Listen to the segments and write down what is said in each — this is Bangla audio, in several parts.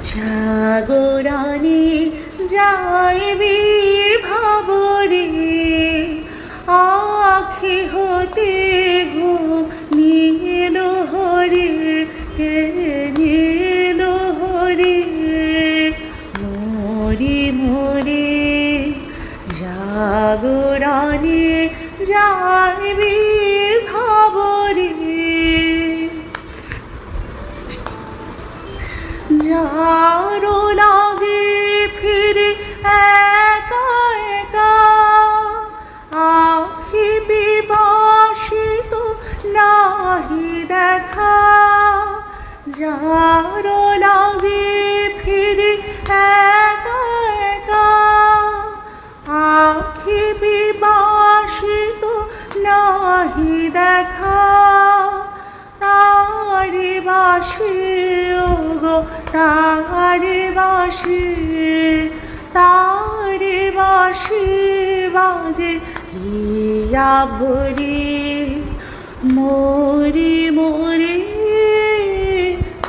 জাগরণে যাইবি ভাবরে আখি হতে ঘুম নিল হরে কে নিল হরে মরি মরে জাগরণে যাইবি ভাবরে যারো লাগে ফিরে একা একা আখি বিবাসিত নাহি দেখা যারো লাগে ফিরে একা একা আখি বিবাসিত নাহি দেখা তারে বাসি ওগো তারে বাসি বাজে হিয়া ভরি মরি মরি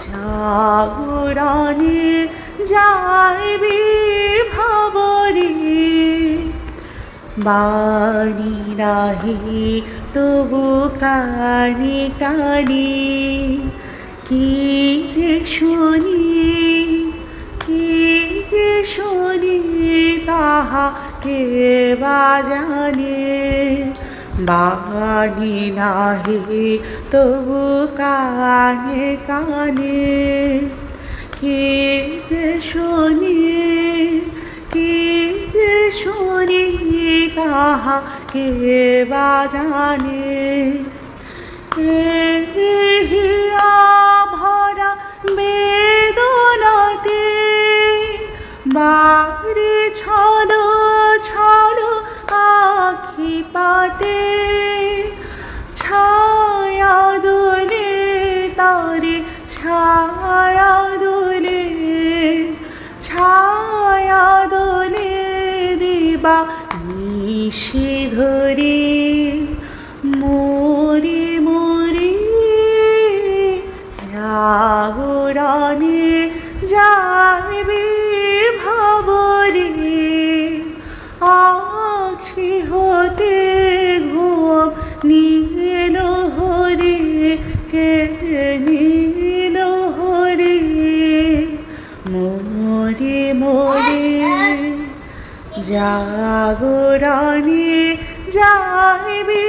জাগরণে যাইবি ভাবরে বাণী নাহি তবু কানে কানে কি যে শুনি তাহা কে বা জানে বাণী নাহি তবু কানে কানে কি যে শুনি তাহা কে বা জানে হিয়া ভরা বেদনাতে বাড়ি ছড়ো ছড়ো আখি পাতে ছায়া দোলে তারে ছায়া দোলে দিবা নিশি ধরে মরি মরি জাগরণে যাইবি ভাবরে আখি হতে ঘুম নিল হরে কে নিল হরে মরে মরে জাগরণে যাইবি